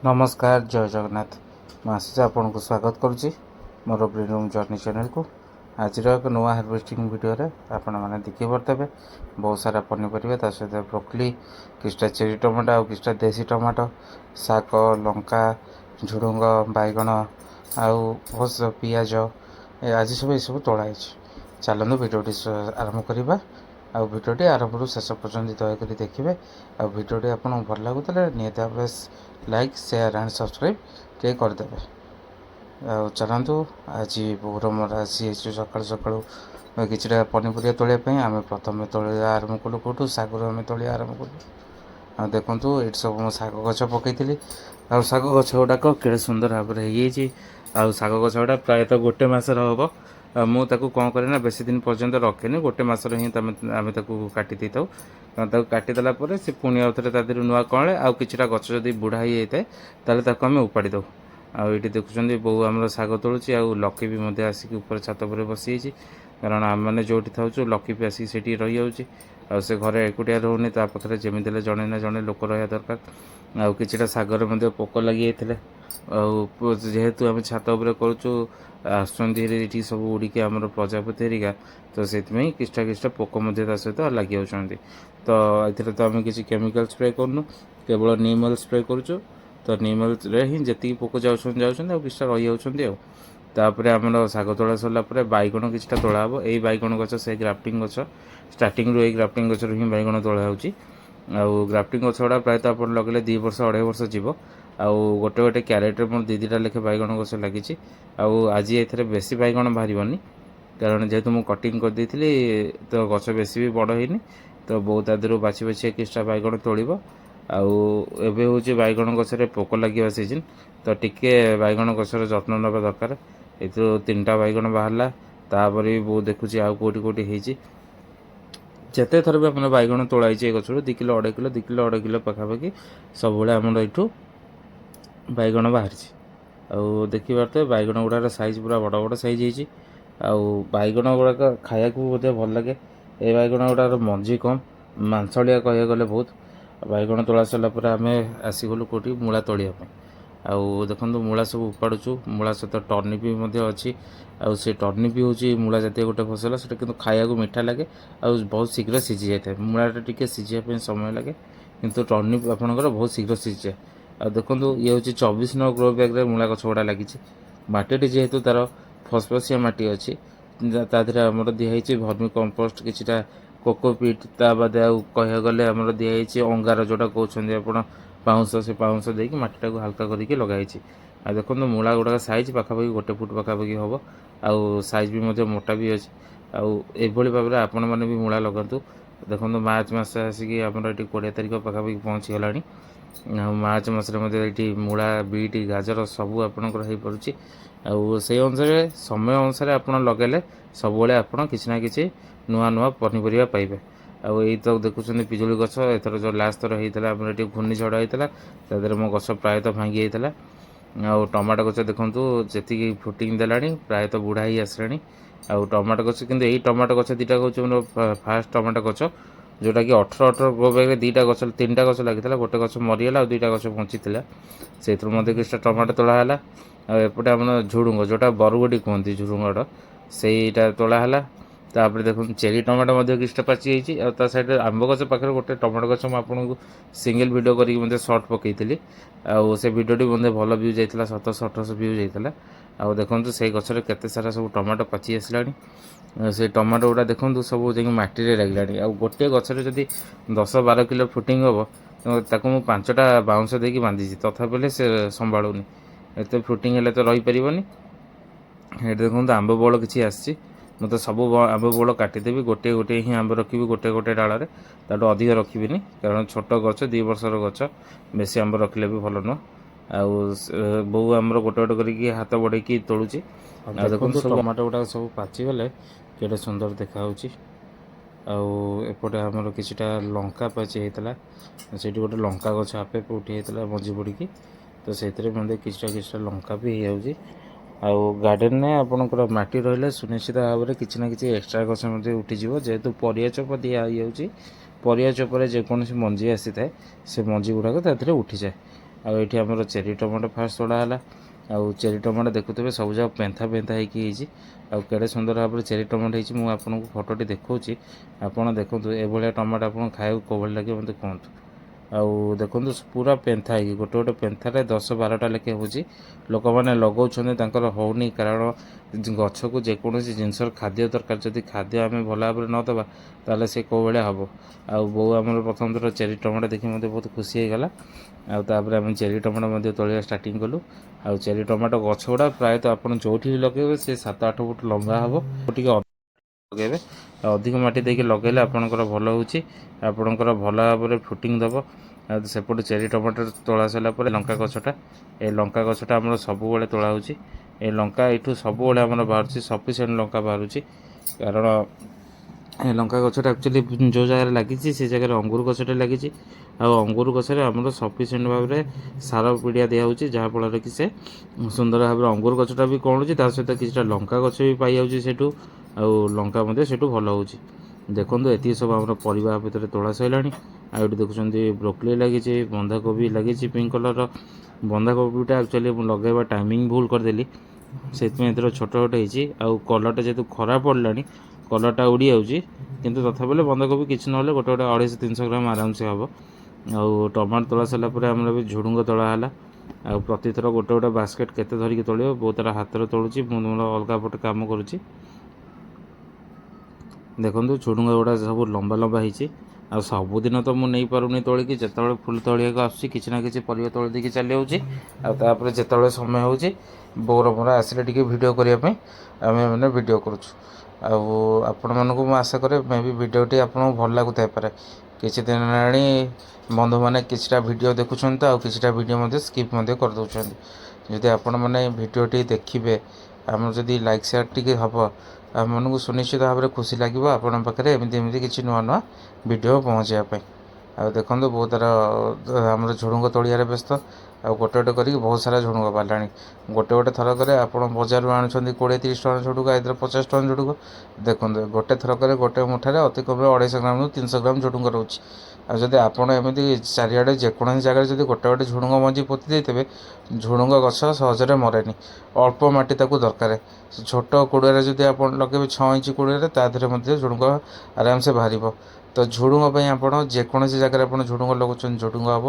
नमस्कार जय जगन्नाथ आशीष आपन को स्वागत करुच्ची मोर ग्रीन रूम जर्नी चैनल को। आज एक नुआ हार्वेस्टिंग वीडियो रे आपण मैंने देखी पारे बहुत सारा पनीपरिया सहित ब्रोकली किछटा चेरी टमाटो और किछटा देसी टमाटो शाग लंका झुड़ंग बैगण आउ बहुत पियाज आज सब ये तोड़ाई। चलते वीडियोटी आरंभ करवा आउ भिडियोटी आरंभ शेष पर्यंत दयाक देखिए। आ भिडियोटी आपको भल लगुता निहत भाव लाइक शेयर एंड सब्सक्राइब टे करदे। चलतु आज बोर मोर आसी सका सका किसी पनीपरिया तोड़ापी आम प्रथम तोड़ा आरंभ कलु कौटू शागर आम तोड़ा आरंभ कलु। देखु ये सब मो शाग गछ पकई आ शाग गछ गुड़ाक के सुंदर भाव में हो शाग गछ गुड़ा प्रायतः गोटे मसर हम मुझे कौन करे बेसी दिन पर्यंत रखे गोटे मसर ही आम काटी दे था काटिदेला से पुणी आउ थे तादी नुआ कले आउ किछटा गछ जदि बुढ़ा ही जाए ताले आम उपाड़ी दो। आउ ये देखुं बो आम शाग तोलुची आउ लकी भी आसिक ऊपर छात पर बसी कारण आम मैंने जो था लकी भी आसिक से रही जाऊँगी से घरे एकुटिया रोनी पाखे जमी जड़े ना जड़े लोक रहा दरकार। आउ किछटा शागर पोक लगी जेहेतु आम छात उपर करुचु आसुँच सब उड़िकी आम प्रजापति हेरिका तो से किछटा किछटा पोक सहित लगी जाती। तो ये तो आम किसी केमिकल स्प्रे करूँ केवल नीम ऑयल स्प्रे करुचु तो नीम ऑयल ही जी पोक जाऊँ किछटा रही जापर आम शाग तोड़ा सरला बैगण किछटा तोड़ा हे यही बैगण गछ से ग्राफ्टिंग गछ स्टार्टिंग रू ग्राफ्टिंग गच हिं बैगण तोड़ा हो ग्राफ्टिंग गछ गुड़ा प्रायतः आप लगे 2 वर्ष 2.5 वर्ष जीव आउ गोटे गोटे क्यारेट मोर 2-2टा लेखे बैगण गछ लगी आज ये बेसी बैगण बाहरनी कारण जेहेतु मुझे कटिंग कर तो गछ बेसी भी बड़ होनी तो बहुत आदि बाछी बाछी किछटा बैगण तोड़ आबे हूँ बैगण गचर पोक लगे सीजन तो टिके बैगण गचर जत्न नवा दरकार। ये 3टा बैगण बाहरला तापर भी बहुत देखुची आउ कौटी कौटी होती जिते थर भी अपना बैगण तोड़ाई गचर 2 किलो 2.5 किलो 2 किलो 2.5 किलो पाखापाखि सब आम यू बैगण बाहरी आउ देखी पारे बैगण गुड़ार साइज पूरा बड़ बड़ साइज बैगण गुड़ाक खाया भी भल लगे। ये बैगण गुड़ार मंजी कम मांसलिया कह गले बहुत बैगण तोड़ा सरला आम आसीगलु कौटी मूला तोड़ापी आउ देखो मूला सब उपाड़ुचु मूला सहित टर्निप भी अच्छी आउ से टर्निप भी हूँ मूला जातीय गोटे फसल से कि खाया मीठा लगे आउ बहुत शीघ्र सीझी जाए मूलाटा टी सीझापी समय लगे किंतु टर्निप आपंकर बहुत शीघ्र सीझी जाए। आ देखो ये हूँ 24 नंबर ग्रो बैग मूला गछ गुड़ा लगी मटी जेहेतु तार फसफसिया मटी अच्छी तादेह आम दिखाई भर्मी कंपोस्ट किटा कोकोपीट ता बादे कह गले आमर दिखाई अंगार जोटा कहते आप पाउंश से पाउंश देकी मटीटा को हल्का करके लगाई। आ देखो मूला गुड़ाक साइज पाखापाखि 1 फुट पाखापाखि हम आउ साइज भी मोटा भी अच्छी आउ भाव में आपण मैंने भी मूला लगातु। देखो मार्च मस आसिक आम ये 20 तारिख पाखापाखि पहुँची गलानी मार्च मसरे मूला बीट गाजर सबू आपणकर हो पारुची आउ से अनुसार समय अनुसार आप लगे सब आप किसी ना कि नुआ नुआ पनीपरिया पाइबे। आउ यही तो देखुं पिजुली गछ एथर जो लास्ट थर होता है ये घूर्णिझड़ होता है मो गछ प्रायतः भांगी जाता आउ टमाटो गछ देखूँ जी फुटिंग देलानी प्रायतः बुढ़ा ही आसलानी आउ टमाटो गछ कि यही टमाटो गछ 2टा कहूँ फास्ट टमाटो गछ जोटा कि 18 ग्रो बैग 2टा गछ 3टा गछ लगी गोटे गछ मरीगला और 2टा गछ बंची से किसी टमाटो तोड़ा एपटे आम झुड़ुंग जोटा बरगोडी कहते झुड़ुंगटा से तोड़ा तापर देखो चेरी टमाटो किसी पाची जाइए सैड आंब गछ पाखे गोटे टमाटो गछ मुझे सिंगल वीडियो करके सर्ट पकई आउ से वीडियोटी भल भ्यू जाता 700-800 भ्यू जाता आउ देखो से गचर केते सारा सब टमाटो पाची आसला से टमाटो गुड़ा देखो सब जा मटी लगे आउ गोटे गचर जदि 10-12 किलो फुटिंग हम ताकू मु 5टा बाउंश देकी बांधी तथापि से संभालुनी एत फुटिंग हेल्ले तो रही पारनी। ये देखो आंब बड़ किसी आसी मुझे सब आंब बड़ काटिदेवी गोटे गोटे ही आंब रखी गोटे गोटे डाल ताठू अधिक रखी कारण छोट गच 2 वर्षर गच बेसी आंब रखिले भी भल नुह आउ बो आमर गोटे गोटे करके हाथ बढ़े तोलुची देखो टमाटो गुड़ा सब पाचिगले केटे सुंदर देखा आउटे आमर किछटा लंका पाची होता से गोटे लंका गछ आपे उठी होता मंजी पड़ी तो से किछटा लंका भी हो जाऊँगी आउ गार्डन में आपंकर माटी रही सुनिश्चित भाव में किसी ना कि एक्सट्रा गछ उठीज जेहेतु परिया चोप दि परिया चोपर जेकोसी मंजी आसी था से मंजी गुड़ाक उठी जाए ଆଉ ଏଇଠି ଆମର ଚେରି ଟମାଟୋ ଫାଷ୍ଟ ତୋଳା ହେଲା। ଆଉ ଚେରି ଟମାଟୋ ଦେଖୁଥିବେ ସବୁ ଯାକ ପେନ୍ଥା ପେନ୍ଥା ହେଇକି ହେଇଛି। ଆଉ କେଡ଼େ ସୁନ୍ଦର ଭାବରେ ଚେରି ଟମାଟୋ ହେଇଛି। ମୁଁ ଆପଣଙ୍କୁ ଫଟୋଟି ଦେଖାଉଛି, ଆପଣ ଦେଖନ୍ତୁ ଏଭଳିଆ ଟମାଟୋ ଆପଣଙ୍କୁ ଖାଇବାକୁ କେଉଁଭଳି ଲାଗିବ ମୋତେ କୁହନ୍ତୁ। ଆଉ ଦେଖନ୍ତୁ ପୁରା ପେନ୍ଥା ହେଇକି ଗୋଟେ ଗୋଟେ ପେନ୍ଥାରେ 10-12ଟା ଲେଖେ ହେଉଛି। ଲୋକମାନେ ଲଗାଉଛନ୍ତି, ତାଙ୍କର ହେଉନି, କାରଣ ଗଛକୁ ଯେକୌଣସି ଜିନିଷର ଖାଦ୍ୟ ଦରକାର। ଯଦି ଖାଦ୍ୟ ଆମେ ଭଲ ଭାବରେ ନ ଦେବା ତାହେଲେ ସେ କେଉଁ ଭଳିଆ ହେବ। ଆଉ ବୋଉ ଆମର ପ୍ରଥମ ଥର ଚେରି ଟମାଟୋ ଦେଖି ମୋତେ ବହୁତ ଖୁସି ହେଇଗଲା। ଆଉ ତାପରେ ଆମେ ଚେରି ଟମାଟୋ ମଧ୍ୟ ତୋଳିବା ଷ୍ଟାର୍ଟିଂ କଲୁ। ଆଉ ଚେରି ଟମାଟୋ ଗଛ ଗୁଡ଼ା ପ୍ରାୟତଃ ଆପଣ ଯେଉଁଠି ବି ଲଗାଇବେ ସେ 7-8 ଫୁଟ ଲମ୍ବା ହେବ। ଟିକେ ଲଗାଇବେ, ଆଉ ଅଧିକ ମାଟି ଦେଇକି ଲଗାଇଲେ ଆପଣଙ୍କର ଭଲ ହେଉଛି, ଆପଣଙ୍କର ଭଲ ଭାବରେ ଫୁଟିଂ ଦେବ। ଆଉ ସେପଟୁ ଚେରି ଟମାଟୋ ତୋଳା ସରିଲା ପରେ ଲଙ୍କା ଗଛଟା, ଏ ଲଙ୍କା ଗଛଟା ଆମର ସବୁବେଳେ ତୋଳା ହେଉଛି। ଏ ଲଙ୍କା ଏଇଠୁ ସବୁବେଳେ ଆମର ବାହାରୁଛି, ସଫିସିଏଣ୍ଟ ଲଙ୍କା ବାହାରୁଛି। କାରଣ ଏ ଲଙ୍କା ଗଛଟା ଆକ୍ଚୁଆଲି ଯେଉଁ ଜାଗାରେ ଲାଗିଛି ସେ ଜାଗାରେ ଅଙ୍ଗୁର ଗଛଟେ ଲାଗିଛି। ଆଉ ଅଙ୍ଗୁର ଗଛରେ ଆମର ସଫିସିଏଣ୍ଟ ଭାବରେ ସାର ପିଡ଼ିଆ ଦିଆହେଉଛି, ଯାହାଫଳରେ କି ସେ ସୁନ୍ଦର ଭାବରେ ଅଙ୍ଗୁର ଗଛଟା ବି କଅଁଳୁଛି, ତା ସହିତ କିଛିଟା ଲଙ୍କା ଗଛ ବି ପାଇଯାଉଛି ସେଠୁ। ଆଉ ଲଙ୍କା ମଧ୍ୟ ସେଠୁ ଭଲ ହେଉଛି। ଦେଖନ୍ତୁ ଏତିକି ସବୁ ଆମର ପରିବା ଭିତରେ ତୋଳା ସରିଲାଣି। ଆଉ ଏଠି ଦେଖୁଛନ୍ତି ବ୍ରୋକଲି ଲାଗିଛି, ବନ୍ଧାକୋବି ଲାଗିଛି ପିଙ୍କ କଲର୍ର। ବନ୍ଧାକୋବିଟା ଆକ୍ଚୁଆଲି ମୁଁ ଲଗାଇବା ଟାଇମିଂ ଭୁଲ କରିଦେଲି, ସେଥିପାଇଁ ଏଥର ଛୋଟ ଛୋଟ ହେଇଛି। ଆଉ କଲର୍ଟା ଯେହେତୁ ଖରା ପଡ଼ିଲାଣି କଲର୍ଟା ଉଡ଼ି ଯାଉଛି, କିନ୍ତୁ ତଥାପି ହେଲେ ବନ୍ଧାକୋବି କିଛି ନହେଲେ ଗୋଟେ 250-300 ଗ୍ରାମ ଆରାମସେ ହେବ। ଆଉ ଟମାଟୋ ତୋଳା ସରିଲା ପରେ ଆମର ବି ଝୁଡ଼ୁଙ୍ଗ ତୋଳା ହେଲା। ଆଉ ପ୍ରତିଥର ଗୋଟେ ବାସ୍କେଟ୍ କେତେ ଧରିକି ତୋଳିବ, ବହୁତ ତାର ହାତରେ ତୋଳୁଛି, ମୁଁ ମୋର ଅଲଗା ପଟେ କାମ କରୁଛି। ଦେଖନ୍ତୁ ଝୁଡ଼ୁଙ୍ଗ ଗୁଡ଼ା ସବୁ ଲମ୍ବା ଲମ୍ବା ହେଇଛି। ଆଉ ସବୁଦିନ ତ ମୁଁ ନେଇପାରୁନି ତୋଳିକି, ଯେତେବେଳେ ଫୁଲ ତୋଳିବାକୁ ଆସୁଛି କିଛି ନା କିଛି ପରିବା ତୋଳି ଦେଇକି ଚାଲି ଯାଉଛି। ଆଉ ତାପରେ ଯେତେବେଳେ ସମୟ ହେଉଛି ବୋଉର ମୋର ଆସିଲେ ଟିକେ ଭିଡ଼ିଓ କରିବା ପାଇଁ ଆମେ ମାନେ ଭିଡ଼ିଓ କରୁଛୁ। ଆଉ ଆପଣମାନଙ୍କୁ ମୁଁ ଆଶା କରେ ମେ ବି ଭିଡ଼ିଓଟି ଆପଣଙ୍କୁ ଭଲ ଲାଗୁଥାଇପାରେ। କିଛି ଦିନ ହେଲାଣି ବନ୍ଧୁମାନେ କିଛିଟା ଭିଡ଼ିଓ ଦେଖୁଛନ୍ତି ତ, ଆଉ କିଛିଟା ଭିଡ଼ିଓ ମଧ୍ୟ ସ୍କିପ୍ ମଧ୍ୟ କରିଦେଉଛନ୍ତି। ଯଦି ଆପଣମାନେ ଭିଡ଼ିଓଟି ଦେଖିବେ, ଆମର ଯଦି ଲାଇକ୍ ସେୟାର ଟିକେ ହେବ, ଆମମାନଙ୍କୁ ସୁନିଶ୍ଚିତ ଭାବରେ ଖୁସି ଲାଗିବ ଆପଣଙ୍କ ପାଖରେ ଏମିତି କିଛି ନୂଆ ନୂଆ ଭିଡ଼ିଓ ପହଞ୍ଚିବା ପାଇଁ। ଆଉ ଦେଖନ୍ତୁ ବହୁତ ତାର ଆମର ଝୁଡ଼ୁଙ୍ଗ ତୋଳିବାରେ ବ୍ୟସ୍ତ। ଆଉ ଗୋଟେ କରିକି ବହୁତ ସାରା ଝୁଡ଼ୁଙ୍ଗ ବାହାରିଲାଣି। ଗୋଟେ ଥରକରେ ଆପଣ ବଜାରରୁ ଆଣୁଛନ୍ତି 20-30 ଟଙ୍କା ଝୁଡ଼ୁଙ୍ଗ, ଏଥିରେ 50 ଟଙ୍କା ଝୁଡ଼ୁଙ୍ଗ। ଦେଖନ୍ତୁ ଗୋଟେ ଥରକରେ ଗୋଟେ ମୁଠାରେ ଅତି କମରେ 250 ଗ୍ରାମରୁ 300 ଗ୍ରାମ ଝୁଡ଼ୁଙ୍ଗ ରହୁଛି। ଆଉ ଯଦି ଆପଣ ଏମିତି ଚାରିଆଡ଼େ ଯେକୌଣସି ଜାଗାରେ ଯଦି ଗୋଟେ ଝୁଡ଼ୁଙ୍ଗ ମଞ୍ଜି ପୋତି ଦେଇଥିବେ, ଝୁଡ଼ୁଙ୍ଗ ଗଛ ସହଜରେ ମରେନି। ଅଳ୍ପ ମାଟି ତାକୁ ଦରକାର। ଛୋଟ କୁଡ଼ିଆରେ ଯଦି ଆପଣ ଲଗାଇବେ 6 ଇଞ୍ଚ କୁଡ଼ିଆରେ, ତା ଦେହରେ ମଧ୍ୟ ଝୁଡ଼ୁଙ୍ଗ ଆରାମସେ ବାହାରିବ। ତ ଝୁଡ଼ୁଙ୍ଗ ପାଇଁ ଆପଣ ଯେକୌଣସି ଜାଗାରେ ଆପଣ ଝୁଡ଼ୁଙ୍ଗ ଲଗାଉଛନ୍ତି ଝୁଡ଼ୁଙ୍ଗ ହେବ।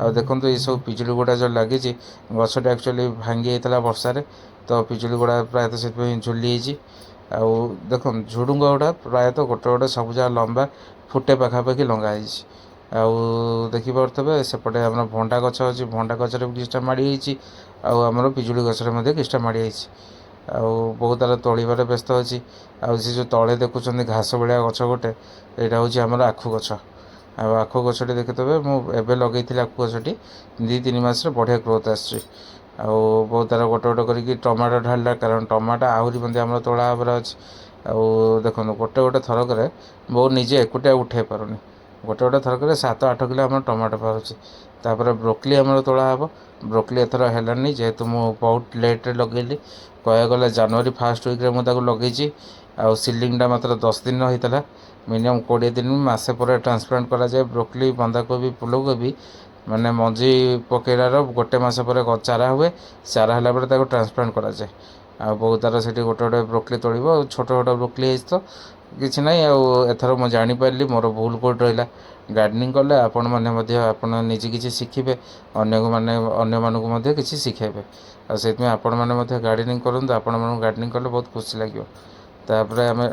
ଆଉ ଦେଖନ୍ତୁ ଏସବୁ ପିଜୁଳି ଗୁଡ଼ା ଯେଉଁ ଲାଗିଛି, ଗଛଟା ଆକ୍ଚୁଆଲି ଭାଙ୍ଗି ଯାଇଥିଲା ବର୍ଷାରେ, ତ ପିଜୁଳି ଗୁଡ଼ା ପ୍ରାୟତଃ ସେଥିପାଇଁ ଝୁଲି ହେଇଛି। ଆଉ ଦେଖନ୍ତୁ ଝୁଡ଼ୁଙ୍ଗ ଗୁଡ଼ା ପ୍ରାୟତଃ ଗୋଟେ ସବୁଯାକ ଲମ୍ବା ଫୁଟେ ପାଖାପାଖି ଲଙ୍ଗା ହେଇଛି। ଆଉ ଦେଖିପାରୁଥିବେ ସେପଟେ ଆମର ଭଣ୍ଡା ଗଛ ଅଛି, ଭଣ୍ଡା ଗଛରେ ବି କିଛିଟା ମାଡ଼ି ହେଇଛି। ଆଉ ଆମର ପିଜୁଳି ଗଛରେ ମଧ୍ୟ କିଛିଟା ମାଡ଼ି ହେଇଛି। ଆଉ ବହୁତ ତାର ତୋଳିବାରେ ବ୍ୟସ୍ତ ଅଛି। ଆଉ ସେ ଯେଉଁ ତଳେ ଦେଖୁଛନ୍ତି ଘାସ ଭଳିଆ ଗଛ ଗୋଟେ, ଏଇଟା ହେଉଛି ଆମର ଆଖୁ ଗଛ। ଆଉ ଆଖୁ ଗଛଟି ଦେଖିଥିବେ ମୁଁ ଏବେ ଲଗେଇଥିଲି ଆଖୁ ଗଛଟି, 2-3 ମାସରେ ବଢ଼ିଆ ଗ୍ରୋଥ୍ ଆସିଛି। ଆଉ ବହୁତ ତାର ଗୋଟେ କରିକି ଟମାଟୋ ଢାଳିଲା, କାରଣ ଟମାଟୋ ଆହୁରି ମଧ୍ୟ ଆମର ତୋଳା ହେବାର ଅଛି। ଆଉ ଦେଖନ୍ତୁ ଗୋଟେ ଥରକରେ ବୋଉ ନିଜେ ଏକୁଟିଆ ଉଠାଇ ପାରୁନି, ଗୋଟେ ଥରକରେ 7-8 କିଲୋ ଆମର ଟମାଟୋ ବାହାରୁଛି। ତାପରେ ବ୍ରୋକଲି ଆମର ତୋଳା ହେବ। ବ୍ରୋକଲି ଏଥର ହେଲାନି, ଯେହେତୁ ମୁଁ ବହୁତ ଲେଟ୍ରେ ଲଗେଇଲି। କହିବାକୁ ଗଲେ ଜାନୁଆରୀ ଫାର୍ଷ୍ଟ ୱିକ୍ରେ ମୁଁ ତାକୁ ଲଗେଇଛି। ଆଉ ସିଲିଂଟା ମାତ୍ର 10 ଦିନ ହେଇଥିଲା। ମିନିମମ୍ 20 ଦିନ ମାସେ ପରେ ଟ୍ରାନ୍ସପ୍ଲାଣ୍ଟ କରାଯାଏ ବ୍ରୋକଲି, ବନ୍ଧାକୋବି, ଫୁଲକୋବି। ମାନେ ମଞ୍ଜି ପକାଇଲାର 1 ମାସ ପରେ ଚାରା ହୁଏ। ଚାରା ହେଲା ପରେ ତାକୁ ଟ୍ରାନ୍ସପ୍ଲାଣ୍ଟ କରାଯାଏ। ଆଉ ବହୁତ ତାର ସେଠି ଗୋଟେ ବ୍ରୋକଲି ତୋଳିବ। ଆଉ ଛୋଟ ବ୍ରୋକଲି ହେଇଛି ତ କିଛି ନାହିଁ। ଆଉ ଏଥର ମୁଁ ଜାଣିପାରିଲି ମୋର ଭୁଲ କେଉଁଠି ରହିଲା। ଗାର୍ଡ଼େନିଂ କଲେ ଆପଣମାନେ ମଧ୍ୟ ଆପଣ ନିଜେ କିଛି ଶିଖିବେ, ଅନ୍ୟମାନଙ୍କୁ ମଧ୍ୟ କିଛି ଶିଖାଇବେ। ଆଉ ସେଥିପାଇଁ ଆପଣମାନେ ମଧ୍ୟ ଗାର୍ଡ଼େନିଂ କରନ୍ତୁ। ଆପଣମାନଙ୍କୁ ଗାର୍ଡ଼େନିଂ କଲେ ବହୁତ ଖୁସି ଲାଗିବ। ତାପରେ ଆମେ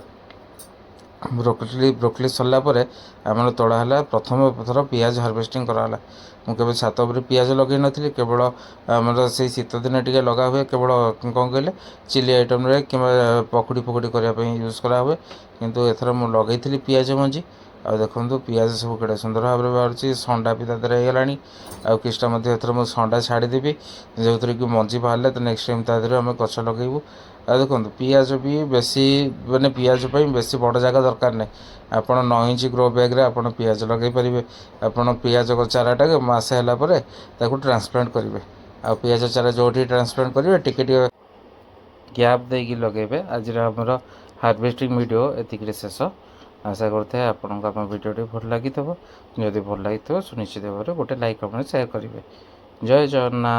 ବ୍ରୋକଲି ସରିଲା ପରେ ଆମର ତୋଳା ହେଲା ପ୍ରଥମ ଥର ପିଆଜ ହାର୍ଭେଷ୍ଟିଂ କରାହେଲା। ମୁଁ କେବେ ଛାତ ଉପରେ ପିଆଜ ଲଗାଇ ନଥିଲି, କେବଳ ଆମର ସେଇ ଶୀତ ଦିନେ ଟିକେ ଲଗା ହୁଏ। କେବଳ କ'ଣ କହିଲେ ଚିଲି ଆଇଟମ୍ରେ କିମ୍ବା ପକୁଡ଼ି କରିବା ପାଇଁ ୟୁଜ୍ କରାହୁଏ। କିନ୍ତୁ ଏଥର ମୁଁ ଲଗାଇଥିଲି ପିଆଜ ମଞ୍ଜି। ଆଉ ଦେଖନ୍ତୁ ପିଆଜ ସବୁ କେଡ଼େ ସୁନ୍ଦର ଭାବରେ ବାହାରୁଛି, ଷଣ୍ଡା ବି ତା ଦେହରେ ହେଇଗଲାଣି। ଆଉ କିଛିଟା ମଧ୍ୟ ଏଥର ମୁଁ ଷଣ୍ଡା ଛାଡ଼ିଦେବି, ଯେଉଁଥିରେ କି ମଞ୍ଜି ବାହାରିଲେ ତ ନେକ୍ସଟ ଟାଇମ୍ ତା ଦେହରେ ଆମେ ଗଛ ଲଗାଇବୁ। ଆଉ ଦେଖନ୍ତୁ ପିଆଜ ବି ବେଶୀ ପିଆଜ ପାଇଁ ବେଶୀ ବଡ଼ ଜାଗା ଦରକାର ନାହିଁ। ଆପଣ 9 ଇଞ୍ଚ ଗ୍ରୋ ବ୍ୟାଗ୍ରେ ଆପଣ ପିଆଜ ଲଗାଇ ପାରିବେ। ଆପଣ ପିଆଜ ଚାରାଟାକୁ ମାସେ ହେଲା ପରେ ତାକୁ ଟ୍ରାନ୍ସପ୍ଲାଣ୍ଟ କରିବେ। ଆଉ ପିଆଜ ଚାରା ଯେଉଁଠି ଟ୍ରାନ୍ସପ୍ଲାଣ୍ଟ କରିବେ ଟିକେ ଗ୍ୟାପ୍ ଦେଇକି ଲଗାଇବେ। ଆଜିର ଆମର ହାର୍ଭେଷ୍ଟିଂ ଭିଡ଼ିଓ ଏତିକିରେ ଶେଷ। ଆଶା କରୁଥାଏ ଆପଣଙ୍କୁ ଆମ ଭିଡ଼ିଓଟି ଭଲ ଲାଗିଥିବ। ଯଦି ଭଲ ଲାଗିଥିବ ସୁନିଶ୍ଚିତ ଭାବରେ ଗୋଟେ ଲାଇକ୍ କମେଣ୍ଟ ସେୟାର କରିବେ। ଜୟ ଜଗନ୍ନାଥ।